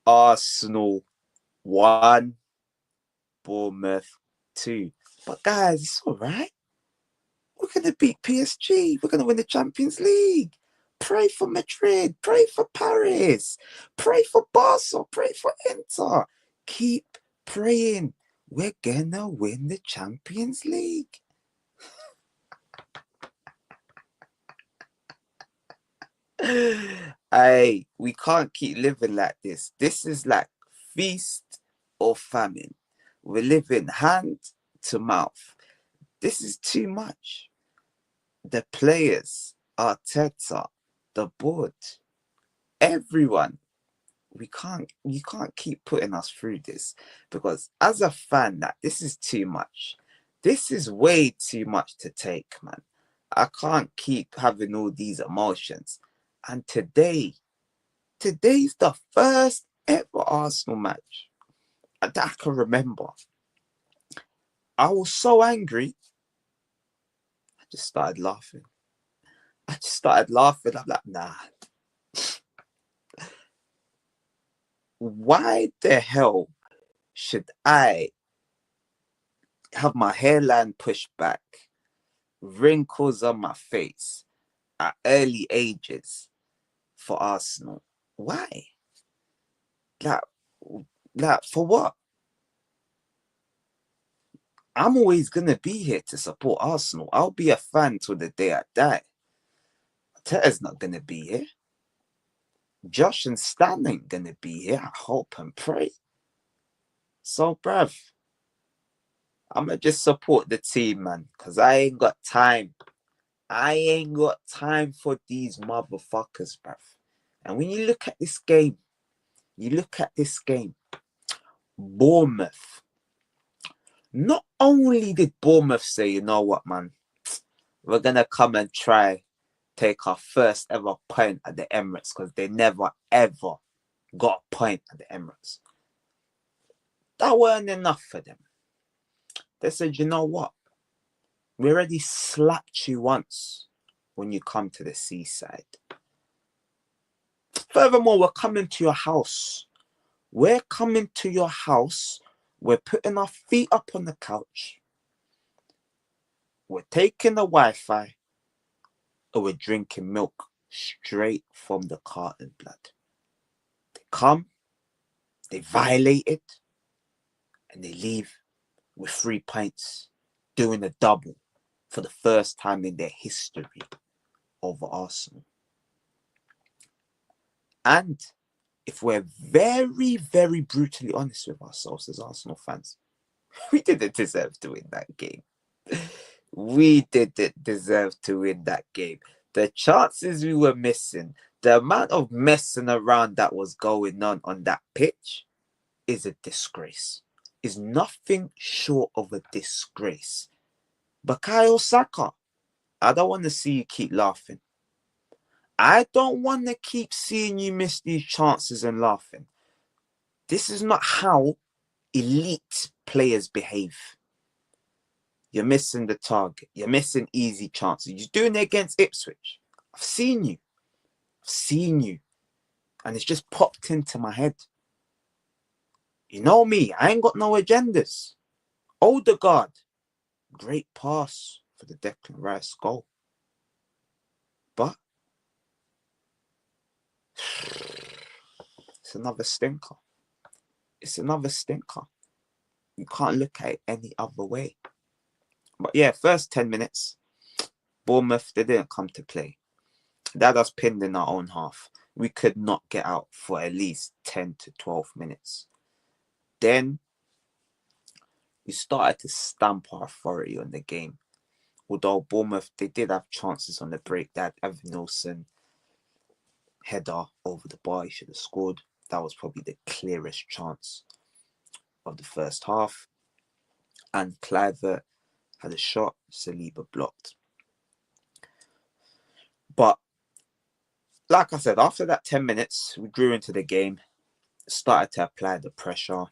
Arsenal 1, Bournemouth 2. But guys, it's all right. We're going to beat PSG. We're going to win the Champions League. Pray for Madrid. Pray for Paris. Pray for Barca. Pray for Inter. Keep praying. We're going to win the Champions League. Hey, we can't keep living like this. This is like feast or famine. We're living hand to mouth. This is too much. The players, Arteta, the board, everyone. You can't keep putting us through this, because as a fan, that this is too much. This is way too much to take, man. I can't keep having all these emotions. And today's the first ever Arsenal match that I can remember. I was so angry. I just started laughing. I'm like, nah. Why the hell should I have my hairline pushed back, wrinkles on my face at early ages for Arsenal? Why? Like for what? I'm always going to be here to support Arsenal. I'll be a fan till the day I die. Arteta's not going to be here. Josh and Stan ain't going to be here. I hope and pray. So, bruv, I'm going to just support the team, man, because I ain't got time. I ain't got time for these motherfuckers, bruv. And when you look at this game, Bournemouth. Not only did Bournemouth say, you know what, man, we're going to come and try take our first ever point at the Emirates, because they never, ever got a point at the Emirates. That weren't enough for them. They said, you know what? We already slapped you once when you come to the seaside. Furthermore, we're coming to your house. We're coming to your house. We're putting our feet up on the couch. We're taking the Wi-Fi. Or we're drinking milk straight from the carton, blood. They come, they violate it, and they leave with 3 pints, doing a double for the first time in their history over Arsenal. And if we're very, very brutally honest with ourselves as Arsenal fans, we didn't deserve to win that game. We didn't deserve to win that game. The chances we were missing, the amount of messing around that was going on that pitch is a disgrace. Is nothing short of a disgrace. Bukayo Saka, I don't want to see you keep laughing. I don't want to keep seeing you miss these chances and laughing. This is not how elite players behave. You're missing the target. You're missing easy chances. You're doing it against Ipswich. I've seen you. And it's just popped into my head. You know me. I ain't got no agendas. Odegaard. Great pass for the Declan Rice goal. But it's another stinker. You can't look at it any other way. But yeah, first 10 minutes, Bournemouth, they didn't come to play. That was pinned in our own half. We could not get out for at least 10 to 12 minutes. Then we started to stamp our authority on the game. Although Bournemouth, they did have chances on the break. That Evan Nilsson header over the bar, he should have scored. That was probably the clearest chance of the first half. And Kluivert had a shot, Saliba blocked. But like I said, after that 10 minutes, we grew into the game, started to apply the pressure.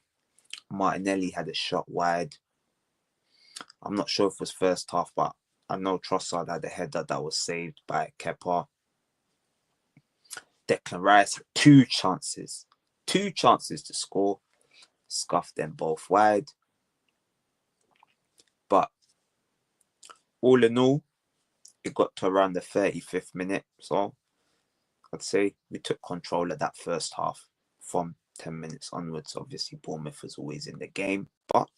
Martinelli had a shot wide. I'm not sure if it was first half, but I know Trossard had a header that was saved by Kepa. Declan Rice had two chances 2 chances to score, scuffed them both wide. But all in all, it got to around the 35th minute. So I'd say we took control of that first half from 10 minutes onwards. Obviously, Bournemouth was always in the game. But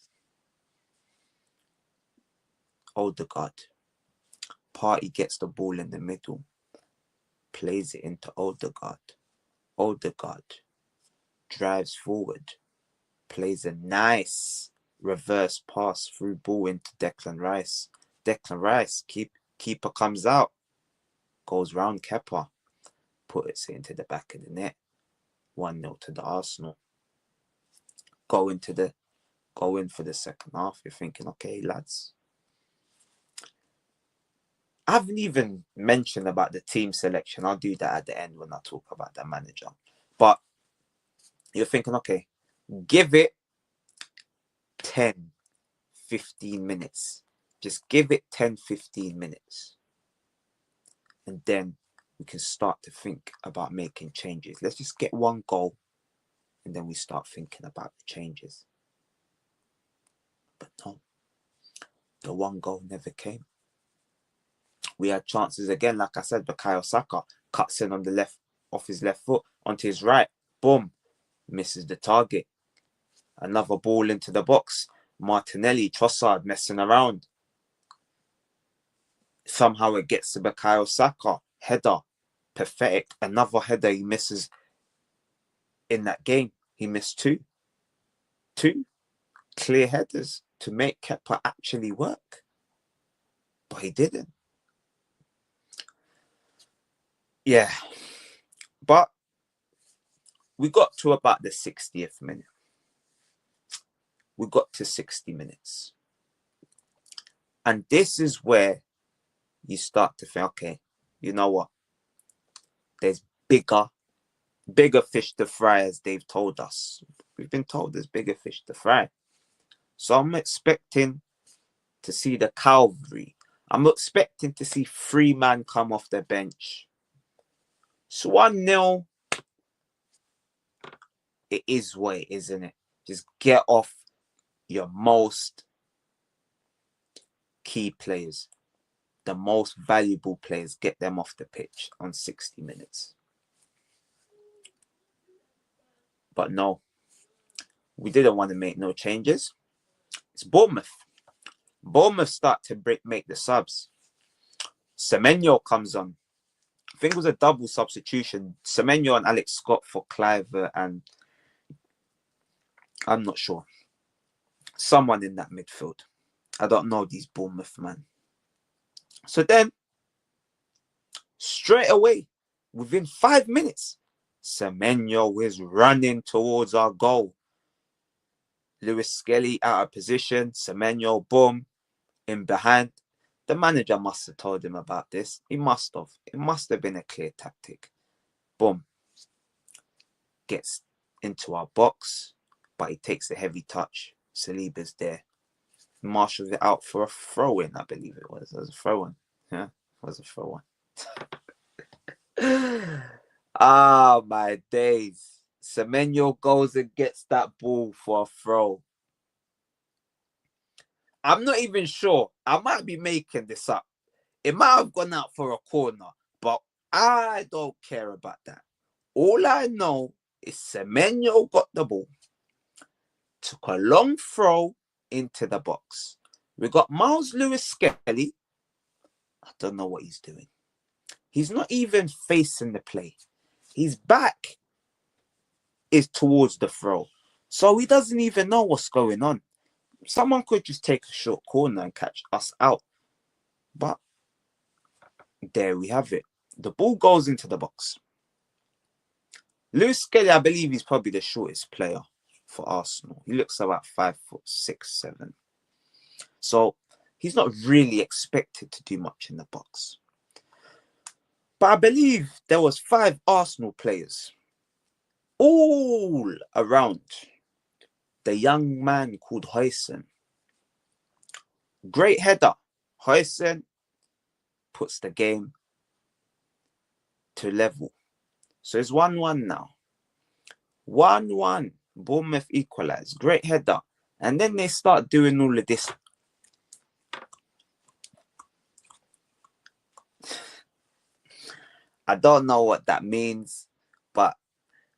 Odegaard, Partey gets the ball in the middle, plays it into Odegaard. Odegaard drives forward, plays a nice reverse pass through ball into Declan Rice. Declan Rice, keeper comes out, goes round Kepa, puts it into the back of the net. 1-0 to the Arsenal. Go in for the second half. You're thinking, okay, lads. I haven't even mentioned about the team selection. I'll do that at the end when I talk about the manager. But you're thinking, okay, give it 10, 15 minutes. Just give it 10, 15 minutes. And then we can start to think about making changes. Let's just get 1 goal. And then we start thinking about the changes. But no, the 1 goal never came. We had chances again, like I said, Bukayo Saka cuts in on the left, off his left foot, onto his right. Boom, misses the target. Another ball into the box. Martinelli, Trossard messing around. Somehow it gets to Bukayo Saka. Header, pathetic. Another header he misses in that game. He missed 2. 2 clear headers to make Kepa actually work. But he didn't. Yeah. But we got to about the 60th minute. We got to 60 minutes. And this is where you start to think, okay, you know what? There's bigger fish to fry, as they've told us. We've been told there's bigger fish to fry. So I'm expecting to see the cavalry. I'm expecting to see 3 men come off the bench. So 1-0. It is what it is, isn't it? Just get off your most key players. The most valuable players. Get them off the pitch on 60 minutes. But no. We didn't want to make no changes. It's Bournemouth. Bournemouth start to make the subs. Semenyo comes on. I think it was a double substitution. Semenyo and Alex Scott for Clive and I'm not sure. Someone in that midfield. I don't know these Bournemouth, man. So then, straight away, within 5 minutes, Semenyo is running towards our goal. Lewis Skelly out of position. Semenyo, boom, in behind. The manager must have told him about this. He must have. It must have been a clear tactic. Boom. Gets into our box, but he takes a heavy touch. Saliba's there. Marshals it out for a throw-in, I believe it was. It was a throw-in. Yeah, it was a throw-in. Ah, my days. Semenyo goes and gets that ball for a throw. I'm not even sure. I might be making this up. It might have gone out for a corner, but I don't care about that. All I know is Semenyo got the ball, took a long throw into the box. We got Miles Lewis Skelly. I don't know what he's doing. He's not even facing the play. His back is towards the throw. So he doesn't even know what's going on. Someone could just take a short corner and catch us out. But there we have it. The ball goes into the box. Lewis Skelly, I believe he's probably the shortest player for Arsenal. He looks about 5'6", 7". So he's not really expected to do much in the box. But I believe there was 5 Arsenal players all around the young man called Huysen. Great header. Huysen puts the game to level. So it's 1-1 now. 1-1. Bournemouth equalised. Great header. And then they start doing all of this. I don't know what that means, but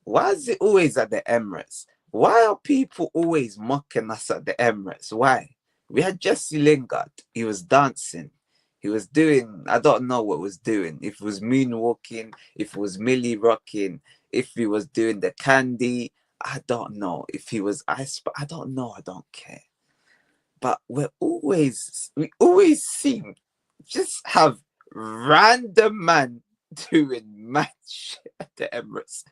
why is it always at the Emirates? Why are people always mocking us at the Emirates? Why? We had Jesse Lingard. He was dancing. He was doing, I don't know what he was doing. If it was moonwalking, if it was Millie rocking, if he was doing the candy, I don't know. If he was I don't know. I don't care. But we always seem just have random man doing mad shit at the Emirates,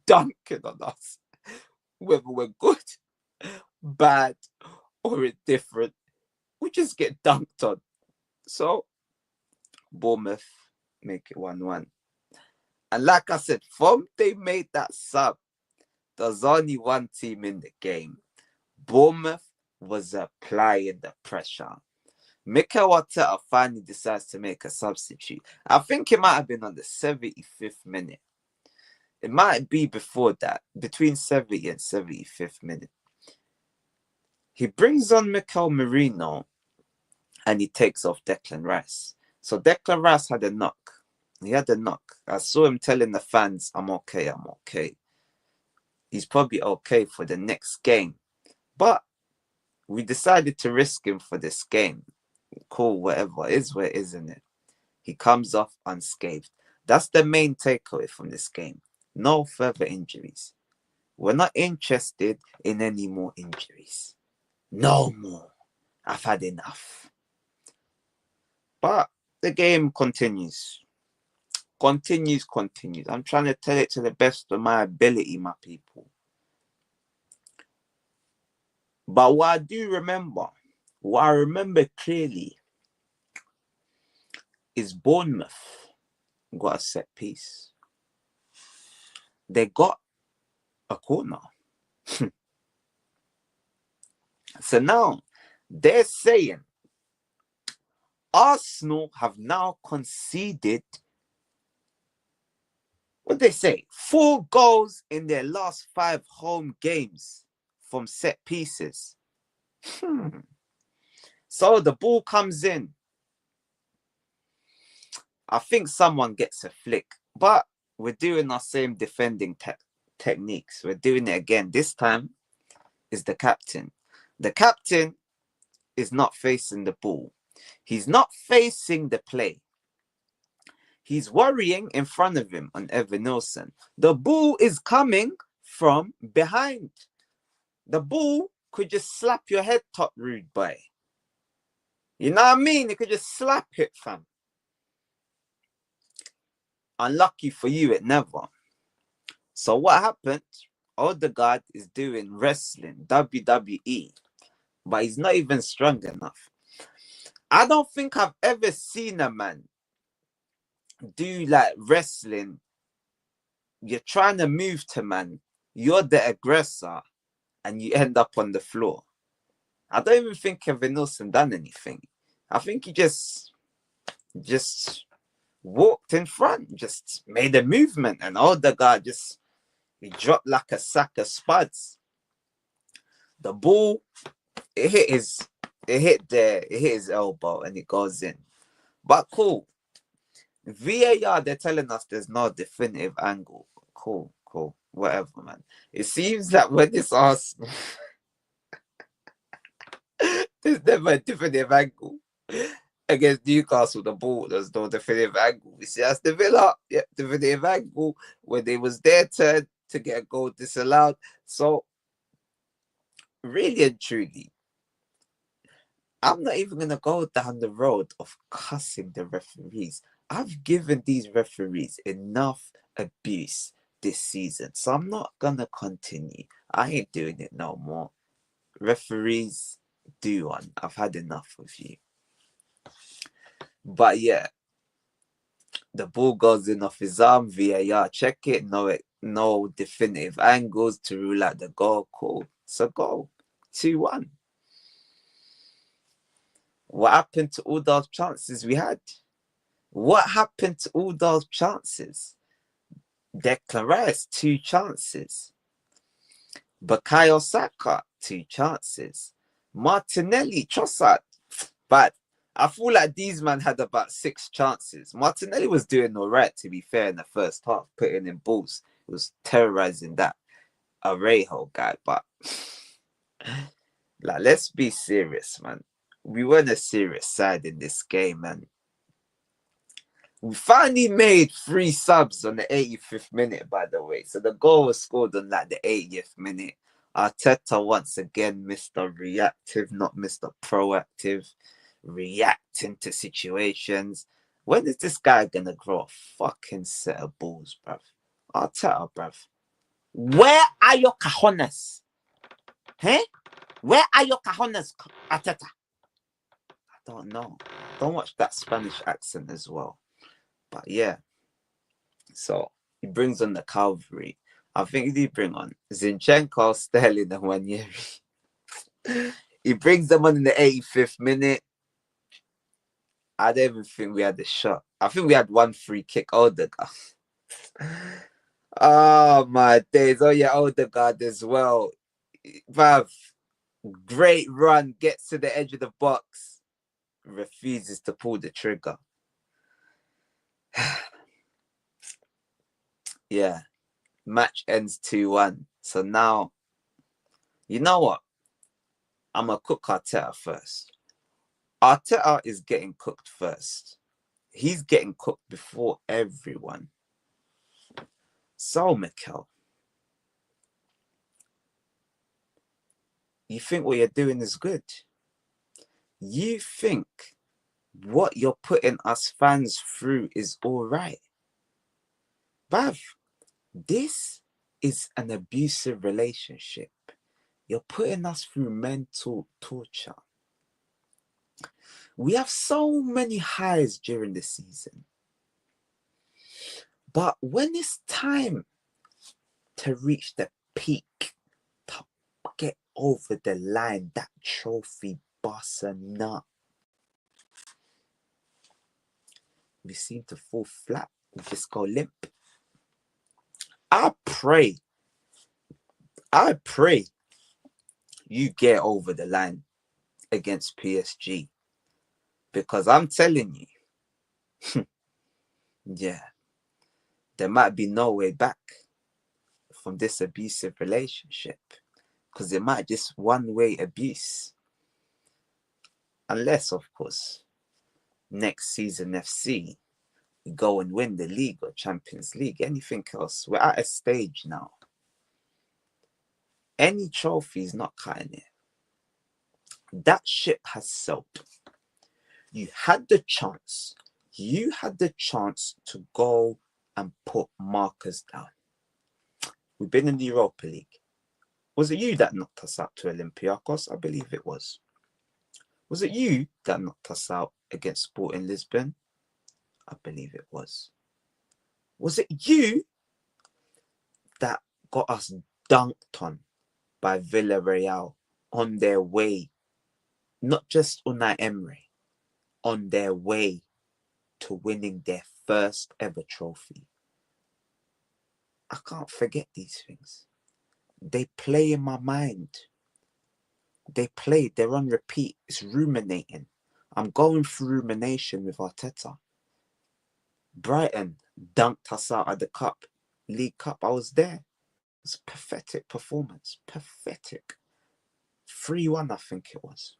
dunking on us, whether we're good, bad, or indifferent, we just get dunked on. So Bournemouth make it 1-1. And like I said, from they made that sub, there's only one team in the game. Bournemouth was applying the pressure. Mikel Arteta finally decides to make a substitute. I think it might have been on the 75th minute. It might be before that, between 70 and 75th minute. He brings on Mikel Merino and he takes off Declan Rice. So Declan Rice had a knock. He had a knock. I saw him telling the fans, I'm okay, I'm okay. He's probably okay for the next game. But we decided to risk him for this game. Cool, whatever. It is what it is, isn't it? He comes off unscathed. That's the main takeaway from this game. No further injuries. We're not interested in any more injuries. No more. I've had enough. But the game continues. Continues. I'm trying to tell it to the best of my ability, my people. But what I do remember, what I remember clearly, is Bournemouth got a set piece. They got a corner. So now they're saying Arsenal have now conceded, what they say, 4 goals in their last 5 home games from set pieces. So the ball comes in. I think someone gets a flick, but we're doing our same defending techniques. We're doing it again. This time is the captain. The captain is not facing the ball. He's not facing the play. He's worrying in front of him on Evan Nilsson. The ball is coming from behind. The ball could just slap your head top, rude boy. You know what I mean? It could just slap it, fam. Unlucky for you, it never. So what happened? Odegaard is doing wrestling, WWE, but he's not even strong enough. I don't think I've ever seen a man do like wrestling. You're trying to move to man. You're the aggressor and you end up on the floor. I don't even think Kevin Nilsson done anything. I think he just walked in front, just made a movement, and Odegaard he dropped like a sack of spuds. The ball, it hit his elbow and it goes in. But cool. VAR, they're telling us there's no definitive angle. Cool. Whatever, man. It seems that when this Arsenal, there's never a definitive angle. Against Newcastle, the ball, there's no definitive angle. We see that's the Villa, yeah, definitive angle when they was their turn to get a goal disallowed. So, really and truly, I'm not even going to go down the road of cussing the referees. I've given these referees enough abuse this season, so I'm not going to continue. I ain't doing it no more. Referees, do one. I've had enough of you. But yeah, the ball goes in off his arm, VAR, check it, no definitive angles to rule out the goal. Cool. It's a goal. 2-1. What happened to all those chances we had? What happened to all those chances? Declan Rice, 2 chances. Bukayo Saka, 2 chances. Martinelli, Trossard, bad. I feel like these men had about 6 chances. Martinelli was doing all right, to be fair, in the first half, putting in balls. It was terrorizing that Arejo guy, but like, let's be serious, man. We weren't a serious side in this game, man. We finally made 3 subs on the 85th minute, by the way. So the goal was scored on like the 80th minute. Arteta once again, Mr. Reactive, not Mr. Proactive, reacting to situations. When is this guy gonna grow a fucking set of balls, bruv? Arteta, bruv. Where are your cajones? Hey? Where are your cajones, Arteta? I don't know. Don't watch that Spanish accent as well. But yeah. So he brings on the cavalry. I think he bring on Zinchenko, Sterling, and Wanyeri. He brings them on in the 85th minute. I don't even think we had a shot. I think we had 1 free kick. Odegaard. Oh my days. Oh yeah, Odegaard as well. Vav, great run, gets to the edge of the box, refuses to pull the trigger. Yeah, match ends 2-1. So now, you know what? I'm going to cook Arteta first. Arteta is getting cooked first. He's getting cooked before everyone. So, Mikel, you think what you're doing is good? You think what you're putting us fans through is all right? Bav, this is an abusive relationship. You're putting us through mental torture. We have so many highs during the season. But when it's time to reach the peak, to get over the line, that trophy busting up, we seem to fall flat. We just go limp. I pray you get over the line against PSG. Because I'm telling you, yeah, there might be no way back from this abusive relationship. Because it might just one-way abuse. Unless, of course, next season FC, we go and win the league or Champions League, anything else. We're at a stage now. Any trophy is not cutting it. That ship has sailed. You had the chance. You had the chance to go and put markers down. We've been in the Europa League. Was it you that knocked us out to Olympiacos? I believe it was. Was it you that knocked us out against Sporting Lisbon? I believe it was. Was it you that got us dunked on by Villarreal on their way, not just Unai Emery, on their way to winning their first ever trophy? I can't forget these things. They play in my mind. They're on repeat. It's ruminating. I'm going through rumination with Arteta. Brighton dunked us out of the League Cup. I was there. It's a pathetic performance. Pathetic. 3-1, I think it was.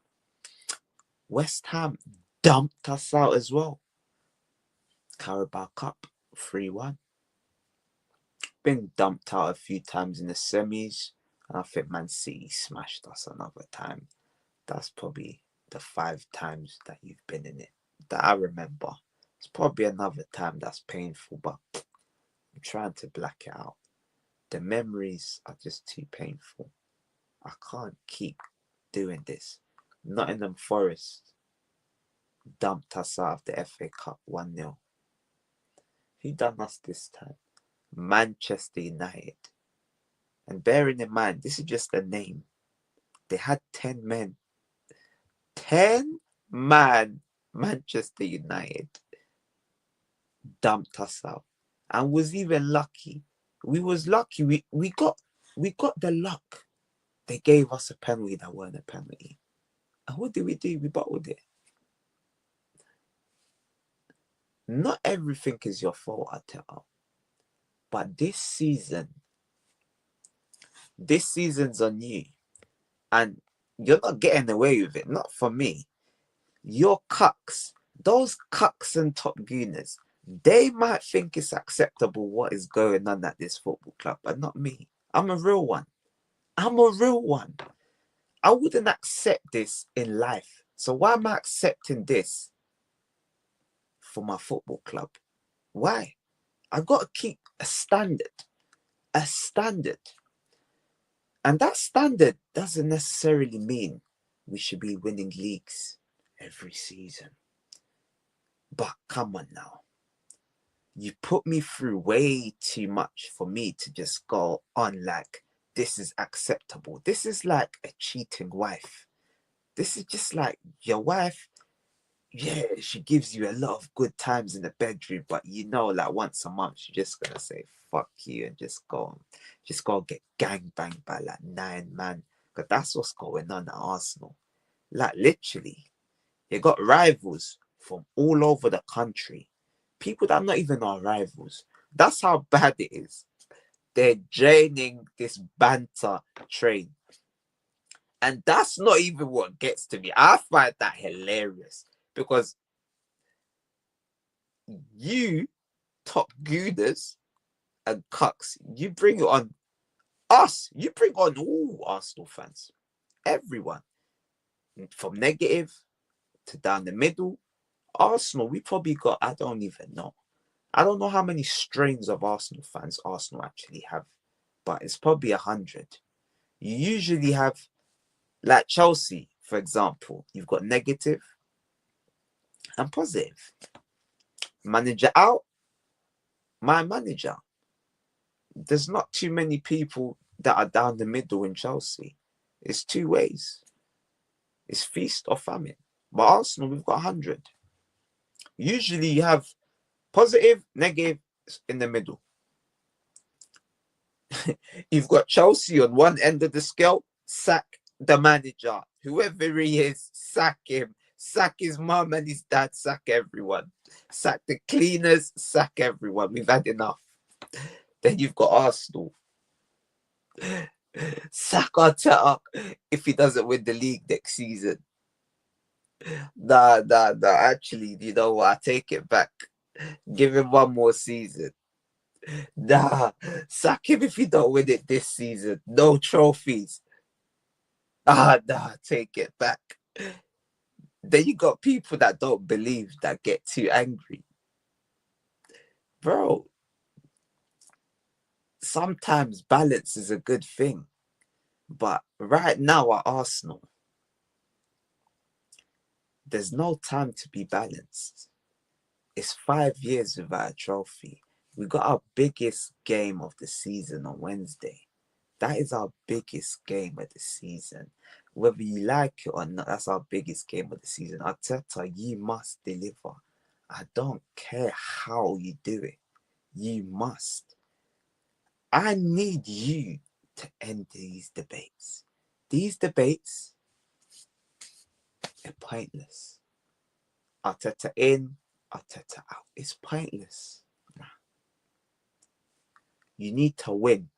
West Ham dumped us out as well. Carabao Cup, 3-1. Been dumped out a few times in the semis. And I think Man City smashed us another time. That's probably the 5 times that you've been in it that I remember. It's probably another time that's painful, but I'm trying to black it out. The memories are just too painful. I can't keep doing this. Nottingham Forest dumped us out of the FA Cup 1-0. Who done us this time? Manchester United. And bearing in mind, this is just a name. They had 10 men. 10 man Manchester United dumped us out. And was even lucky. We was lucky. We got the luck They gave us a penalty that weren't a penalty. And what did we do? We bottled it. Not everything is your fault, Arteta. But this season's on you. And you're not getting away with it. Not for me. Your cucks, those cucks and top gooners, they might think it's acceptable what is going on at this football club, but not me. I'm a real one. I'm a real one. I wouldn't accept this in life. So why am I accepting this for my football club? Why? I've got to keep a standard. A standard. And that standard doesn't necessarily mean we should be winning leagues every season. But come on now. You put me through way too much for me to just go on like, this is acceptable. This is like a cheating wife. This is just like your wife, yeah, she gives you a lot of good times in the bedroom, but you know, like once a month, she's just gonna say, fuck you, and just go get gangbanged by like 9 men. Because that's what's going on at Arsenal. Like literally, you got rivals from all over the country. People that are not even our rivals. That's how bad it is. They're draining this banter train. And that's not even what gets to me. I find that hilarious. Because you, top gooners and cucks, you bring it on us. You bring on all Arsenal fans. Everyone. From negative to down the middle. Arsenal, we probably got, I don't even know. I don't know how many strains of Arsenal fans Arsenal actually have, but it's probably 100. You usually have, like Chelsea, for example, you've got negative and positive. Manager out, my manager. There's not too many people that are down the middle in Chelsea. It's two ways. It's feast or famine. But Arsenal, we've got 100. Usually you have positive, negative in the middle. You've got Chelsea on one end of the scale, sack the manager. Whoever he is, sack him. Sack his mum and his dad, sack everyone. Sack the cleaners, sack everyone. We've had enough. Then you've got Arsenal. Sack Arteta if he doesn't win the league next season. Nah. Actually, you know what? I take it back. Give him one more season. Nah, sack him if he don't win it this season. No trophies. Nah, take it back. Then you got people that don't believe that get too angry. Bro, sometimes balance is a good thing. But right now at Arsenal, there's no time to be balanced. It's 5 years without a trophy. We got our biggest game of the season on Wednesday. That is our biggest game of the season. Whether you like it or not, that's our biggest game of the season. Arteta, you must deliver. I don't care how you do it. You must. I need you to end these debates. These debates are pointless. Arteta in, Arteta out. It's pointless. Nah. You need to win.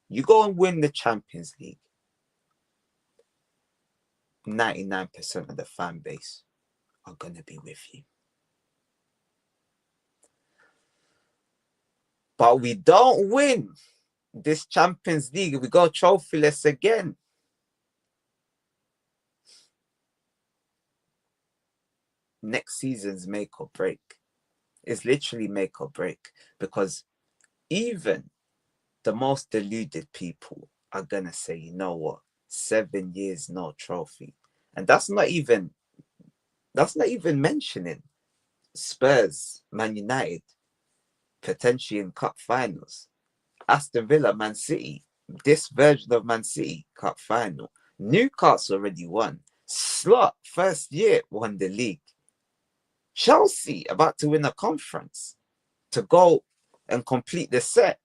You go and win the Champions League. 99% of the fan base are going to be with you. But we don't win this Champions League. We go trophyless again. Next season's make or break. It's literally make or break. Because even the most deluded people are going to say, you know what? 7 years, no trophy. And that's not even mentioning Spurs, Man United, potentially in cup finals. Aston Villa, Man City, this version of Man City, cup final. Newcastle already won. Slot, first year, won the league. Chelsea, about to win a conference to go and complete the set.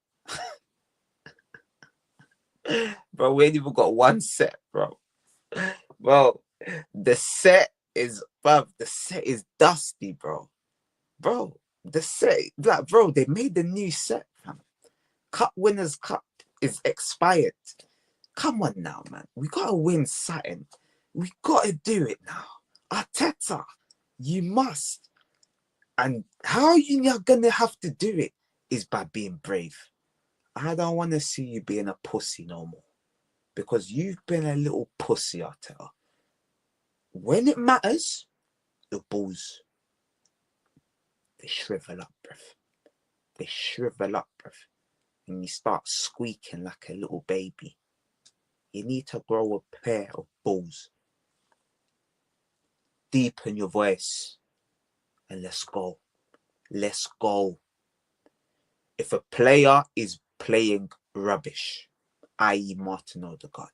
Bro, we ain't even got one set, bro. Bro, the set is, bro, the set is dusty, bro. Bro, the set, like, bro, they made the new set, fam. Cup Winners' Cup is expired. Come on now, man. We gotta win something. We gotta do it now. Arteta, you must. And how you're gonna have to do it is by being brave. I don't want to see you being a pussy no more. Because you've been a little pussy, Arteta. When it matters, the balls, they shrivel up, bruv. They shrivel up, bruv. And you start squeaking like a little baby. You need to grow a pair of balls. Deepen your voice. And let's go. Let's go. If a player is playing rubbish, i.e. Martin Odegaard,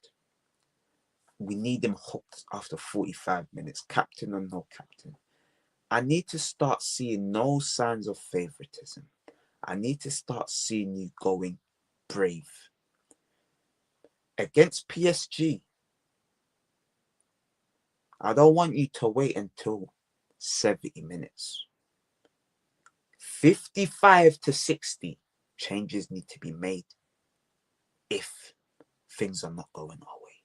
we need him hooked after 45 minutes, captain or no captain. I need to start seeing no signs of favoritism. I need to start seeing you going brave. Against PSG, I don't want you to wait until 70 minutes. 55 to 60, changes need to be made if things are not going our way.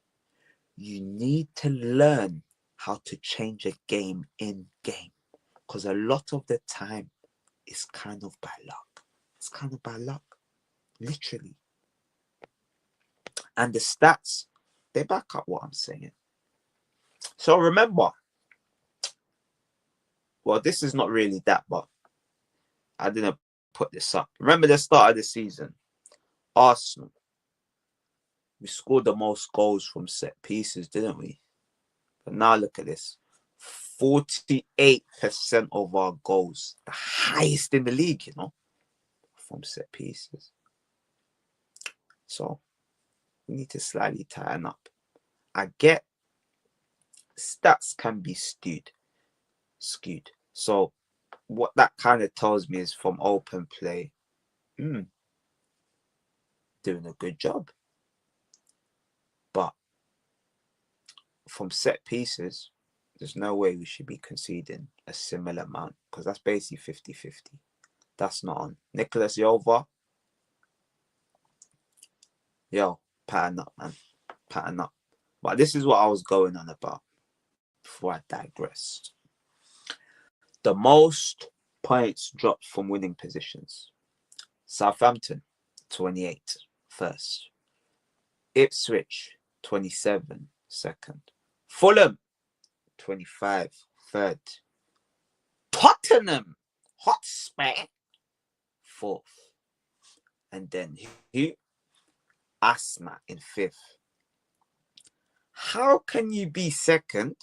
You need to learn how to change a game in game, because a lot of the time it's kind of by luck. It's kind of by luck, literally. And the stats, they back up what I'm saying. So remember, well, this is not really that, but I didn't put this up. Remember the start of the season, Arsenal, we scored the most goals from set pieces, didn't we? But now look at this. 48% of our goals, the highest in the league, you know, from set pieces. So we need to slightly tighten up. I get stats can be skewed. So what that kind of tells me is from open play, doing a good job. But from set pieces, there's no way we should be conceding a similar amount, because that's basically 50-50. That's not on. Nicholas Yova, yo, pattern up, man. Pattern up. But this is what I was going on about before I digressed. The most points dropped from winning positions. Southampton, 28, first. Ipswich, 27, second. Fulham, 25, third. Tottenham Hotspur, fourth. And then who? Arsenal in fifth. How can you be second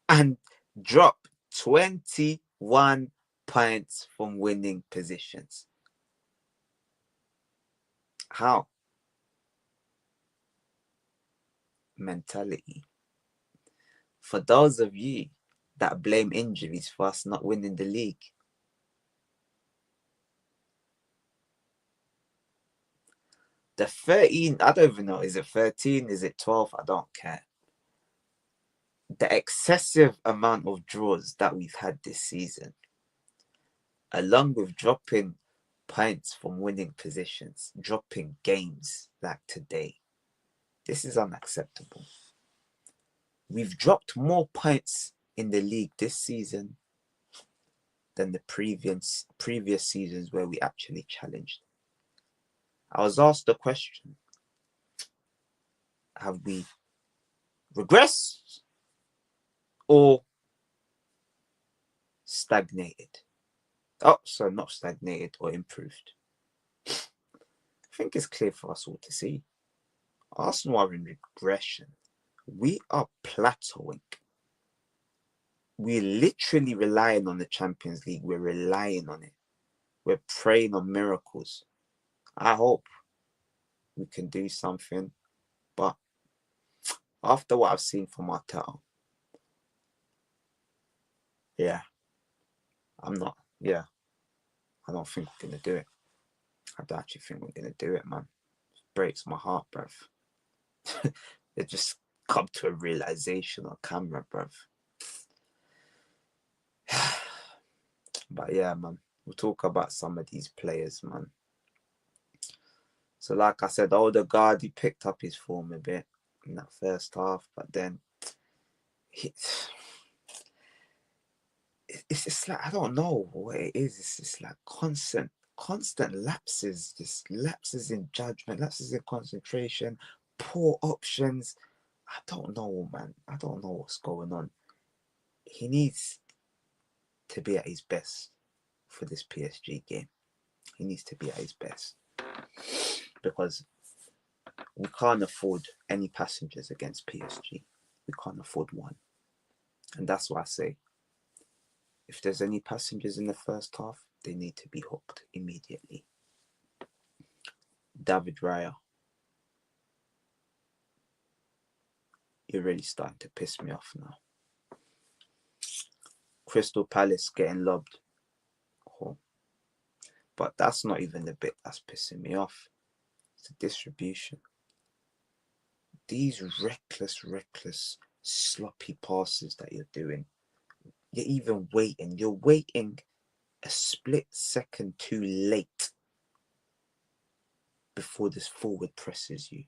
and drop 21 points from winning positions? How? Mentality. For those of you that blame injuries for us not winning the league, the 13, I don't even know, is it 13? Is it 12? I don't care. The excessive amount of draws that we've had this season, along with dropping points from winning positions, dropping games like today, this is unacceptable. We've dropped more points in the league this season than the previous seasons where we actually challenged. I was asked the question, have we regressed or stagnated? Oh, so not stagnated or improved. I think it's clear for us all to see. Arsenal are in regression. We are plateauing. We're literally relying on the Champions League. We're relying on it. We're praying on miracles. I hope we can do something. But after what I've seen from Arteta, I don't think we're going to do it. I don't actually think we're going to do it, man. It breaks my heart, bruv. It just come to a realization on camera, bruv. But yeah, man, we'll talk about some of these players, man. So like I said, Odegaard, he picked up his form a bit in that first half, but then it's just like, I don't know what it is. It's just like constant lapses, just lapses in judgment, lapses in concentration, poor options. I don't know, man. I don't know what's going on. He needs to be at his best for this PSG game. He needs to be at his best, because we can't afford any passengers against PSG. We can't afford one. And that's why I say, if there's any passengers in the first half, they need to be hooked immediately. David Raya, you're really starting to piss me off now. Crystal Palace getting lobbed. Oh. But that's not even the bit that's pissing me off. It's the distribution. These reckless, sloppy passes that you're doing. You're even waiting. You're waiting a split second too late before this forward presses you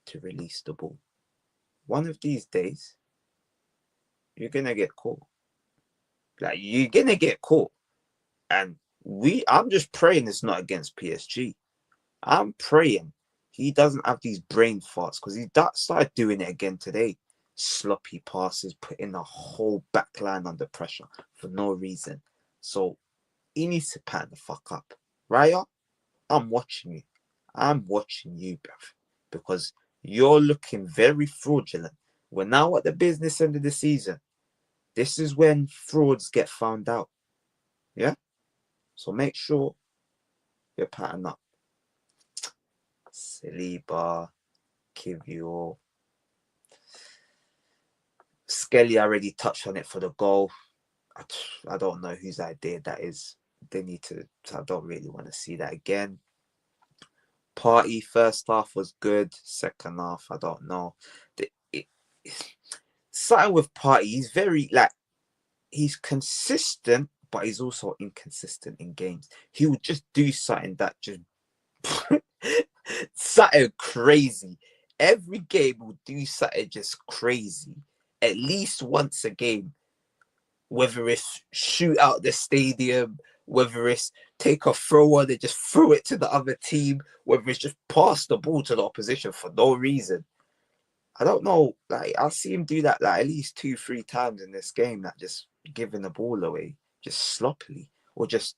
to release the ball. One of these days, you're going to get caught. Like, you're going to get caught. And I'm just praying it's not against PSG. I'm praying he doesn't have these brain farts, because he started doing it again today. Sloppy passes, putting the whole back line under pressure for no reason. So he needs to pattern the fuck up. Raya, I'm watching you. I'm watching you, bruv, because you're looking very fraudulent. We're now at the business end of the season. This is when frauds get found out. Yeah? So make sure you're pattern up. Saliba, Kivio. Skelly already touched on it for the goal. I don't know whose idea that is. They need to. I don't really want to see that again. Party first half was good. Second half, I don't know. Something with Party, he's very he's consistent, but he's also inconsistent in games. He would just do something that just something crazy. Every game will do something just crazy. At least once a game. Whether it's shoot out the stadium, whether it's take a throw on and just throw it to the other team, whether it's just pass the ball to the opposition for no reason. I don't know. Like, I'll see him do that at least 2-3 times in this game, that just giving the ball away, just sloppily, or just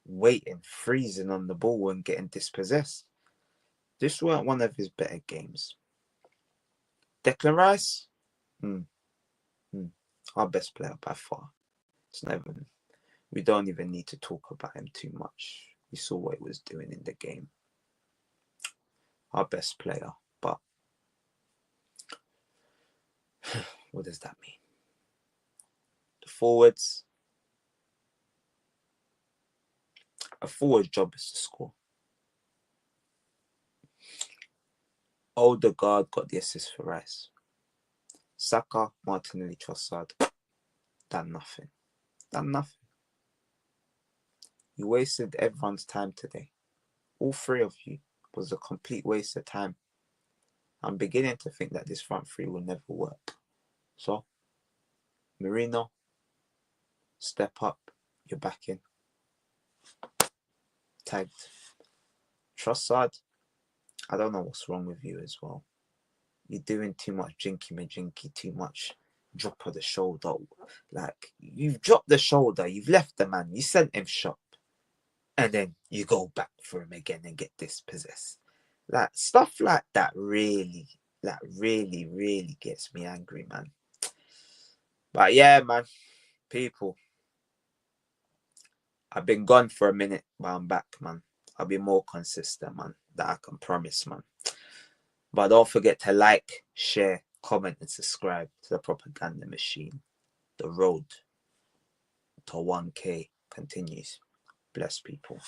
waiting, freezing on the ball and getting dispossessed. This weren't one of his better games. Declan Rice, our best player by far. It's not even. We don't even need to talk about him too much. We saw what he was doing in the game. Our best player, but what does that mean? The forwards. A forward's job is to score. Odegaard got the assist for Rice. Saka, Martinelli, Trossard, done nothing. Done nothing. You wasted everyone's time today. All three of you was a complete waste of time. I'm beginning to think that this front three will never work. So, Marino, step up. You're back in. Tagged. Trossard, I don't know what's wrong with you as well. You're doing too much jinky-majinky, too much drop of the shoulder. Like, you've dropped the shoulder, you've left the man, you sent him shop, and then you go back for him again and get dispossessed. Like, stuff like that really gets me angry, man. But yeah, man, people, I've been gone for a minute, but I'm back, man. I'll be more consistent, man. That I can promise, man. But don't forget to like, share, comment, and subscribe to the propaganda machine. The road to 1K continues. Bless people.